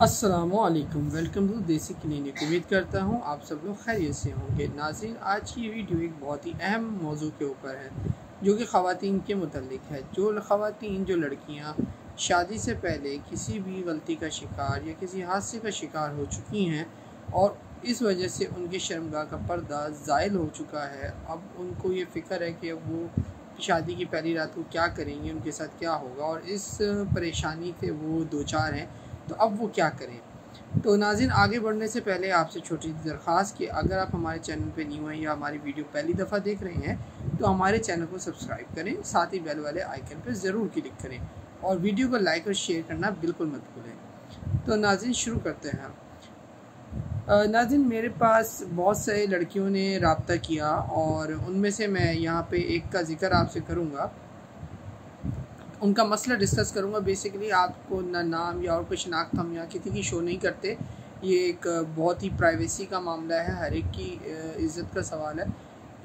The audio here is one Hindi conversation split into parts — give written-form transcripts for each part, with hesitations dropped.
अस्सलामु अलैकुम, वेलकम टू देसी क्लिनिक। उम्मीद करता हूँ आप सब लोग खैरियत से होंगे। नाज़रीन, आज की वीडियो एक बहुत ही अहम मौजू के ऊपर है जो कि ख़वातीन के मुतल्लिक़ है। जो ख़वातीन, जो लड़कियाँ शादी से पहले किसी भी गलती का शिकार या किसी हादसे का शिकार हो चुकी हैं और इस वजह से उनकी शर्मगाह का पर्दा ज़ाइल हो चुका है, अब उनको ये फ़िक्र है कि अब वो शादी की पहली रात को क्या करेंगे, उनके साथ क्या होगा, और इस परेशानी से वो दो चार हैं। तो अब वो क्या करें। तो नाज़रीन, आगे बढ़ने से पहले आपसे छोटी सी दरख्वास्त कि अगर आप हमारे चैनल पे न्यू हैं या हमारी वीडियो पहली दफ़ा देख रहे हैं तो हमारे चैनल को सब्सक्राइब करें, साथ ही बेल वाले आइकन पर ज़रूर क्लिक करें और वीडियो को लाइक और शेयर करना बिल्कुल मत भूलें। तो नाज़रीन, शुरू करते हैं। नाज़रीन, मेरे पास बहुत सारी लड़कियों ने रब्ता किया और उनमें से मैं यहाँ पे एक का ज़िक्र आपसे करूँगा, उनका मसला डिस्कस करूँगा। बेसिकली आपको ना नाम या और कोई शनाख्त हम यहाँ किसी की शो नहीं करते, ये एक बहुत ही प्राइवेसी का मामला है, हर एक की इज़्ज़त का सवाल है।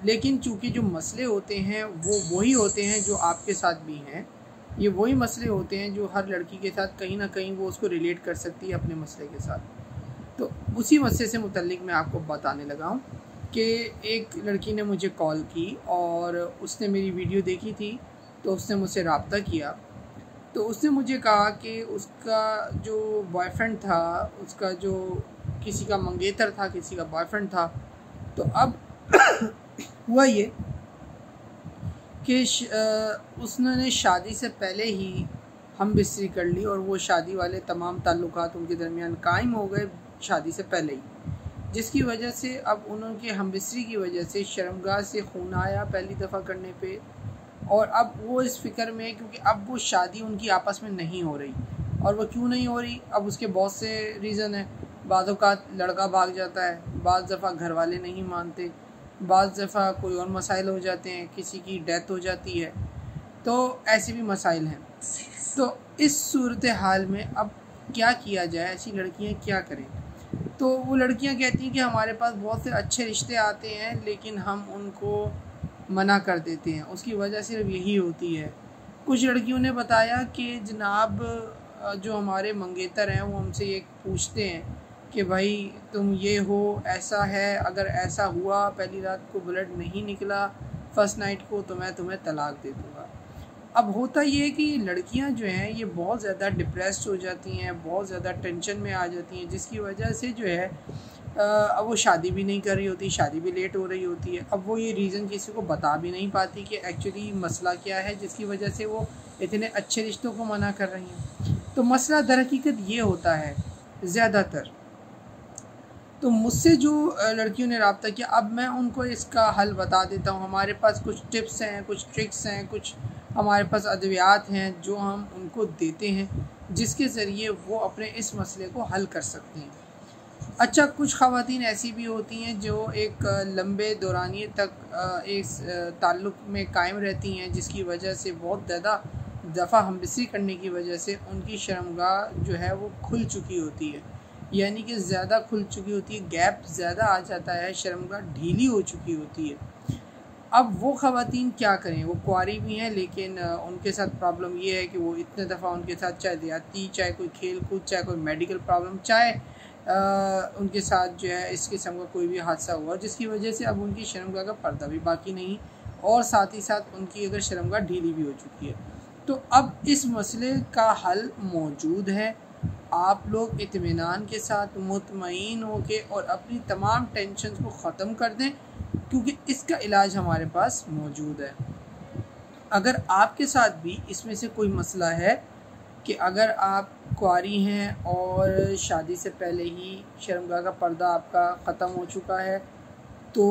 लेकिन चूँकि जो मसले होते हैं वो वही होते हैं जो आपके साथ भी हैं, ये वही मसले होते हैं जो हर लड़की के साथ कहीं ना कहीं वो उसको रिलेट कर सकती है अपने मसले के साथ। तो उसी मसले से मुतल्लिक मैं आपको बताने लगा हूँ कि एक लड़की ने मुझे कॉल की और उसने मेरी वीडियो देखी थी, तो उसने मुझसे रब्ता किया। तो उसने मुझे कहा कि उसका जो बॉयफ्रेंड था, उसका जो किसी का मंगेतर था, किसी का बॉयफ्रेंड था। तो अब हुआ ये कि उसने शादी से पहले ही हम बिस्तरी कर ली और वो शादी वाले तमाम ताल्लुकात उनके दरमियान कायम हो गए शादी से पहले ही, जिसकी वजह से अब उनके हम बिस्तरी की वजह से शर्मगाह से खून आया पहली दफ़ा करने पे। और अब वो इस फ़िक्र में है क्योंकि अब वो शादी उनकी आपस में नहीं हो रही। और वो क्यों नहीं हो रही, अब उसके बहुत से रीज़न है। बाज़ औक़ात लड़का भाग जाता है, बाज़ दफ़ा घर वाले नहीं मानते, बाज़ दफ़ा कोई और मसाइल हो जाते हैं, किसी की डेथ हो जाती है, तो ऐसे भी मसाइल हैं। तो इस सूरत हाल में अब क्या किया जाए, ऐसी लड़कियाँ क्या करें। तो वो लड़कियाँ कहती हैं कि हमारे पास बहुत से अच्छे रिश्ते आते हैं लेकिन हम उनको मना कर देते हैं, उसकी वजह सिर्फ यही होती है। कुछ लड़कियों ने बताया कि जनाब जो हमारे मंगेतर हैं वो हमसे ये पूछते हैं कि भाई तुम ये हो, ऐसा है, अगर ऐसा हुआ पहली रात को ब्लड नहीं निकला फर्स्ट नाइट को तो मैं तुम्हें तलाक दे दूँगा। अब होता ये है कि लड़कियां जो हैं ये बहुत ज़्यादा डिप्रेस्ड हो जाती हैं, बहुत ज़्यादा टेंशन में आ जाती हैं, जिसकी वजह से जो है अब वो शादी भी नहीं कर रही होती, शादी भी लेट हो रही होती है। अब वो ये रीज़न किसी को बता भी नहीं पाती कि एक्चुअली मसला क्या है जिसकी वजह से वो इतने अच्छे रिश्तों को मना कर रही हैं। तो मसला दरहकीकत ये होता है ज़्यादातर। तो मुझसे जो लड़कियों ने रब्ता किया, अब मैं उनको इसका हल बता देता हूँ। हमारे पास कुछ टिप्स हैं, कुछ ट्रिक्स हैं, कुछ हमारे पास अद्वियात हैं जो हम उनको देते हैं जिसके ज़रिए वो अपने इस मसले को हल कर सकते हैं। अच्छा, कुछ ख़वातीन ऐसी भी होती हैं जो एक लंबे दौरानिए तक एक ताल्लुक़ में कायम रहती हैं, जिसकी वजह से बहुत ज़्यादा दफ़ा हमबिस्तरी करने की वजह से उनकी शर्मगाह जो है वो खुल चुकी होती है, यानी कि ज़्यादा खुल चुकी होती है, गैप ज़्यादा आ जाता है, शर्मगाह ढीली हो चुकी होती है। अब वो ख़वातीन क्या करें, वो कुंवारी भी हैं लेकिन उनके साथ प्रॉब्लम ये है कि वो इतने दफ़ा उनके साथ चाहे ज़्यादती, चाहे कोई खेल कूद, चाहे कोई मेडिकल प्रॉब्लम, चाहे उनके साथ जो है इस किस्म का कोई भी हादसा हुआ जिसकी वजह से अब उनकी शर्मगाह का पर्दा भी बाकी नहीं, और साथ ही साथ उनकी अगर शर्मगाह ढीली भी हो चुकी है। तो अब इस मसले का हल मौजूद है। आप लोग इत्मीनान के साथ मुतमईन होके और अपनी तमाम टेंशन को ख़त्म कर दें क्योंकि इसका इलाज हमारे पास मौजूद है। अगर आपके साथ भी इसमें से कोई मसला है कि अगर आप कुंवारी हैं और शादी से पहले ही शर्मगाह का पर्दा आपका ख़त्म हो चुका है तो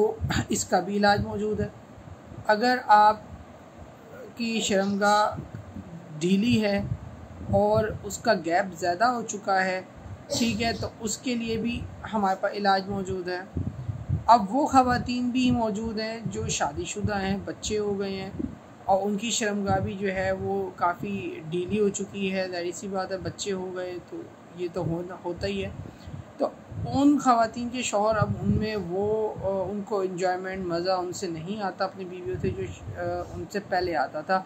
इसका भी इलाज मौजूद है। अगर आप की शर्मगाह ढीली है और उसका गैप ज़्यादा हो चुका है, ठीक है, तो उसके लिए भी हमारे पास इलाज मौजूद है। अब वो ख़वातीन भी मौजूद हैं जो शादीशुदा हैं, बच्चे हो गए हैं और उनकी शर्मगाह भी जो है वो काफ़ी ढीली हो चुकी है, ज़ाहिर सी बात है, बच्चे हो गए तो ये तो होता ही है। तो उन ख़वातीन के शौहर अब उनमें वो उनको एंजॉयमेंट, मज़ा उनसे नहीं आता अपनी बीवियों से जो उनसे पहले आता था।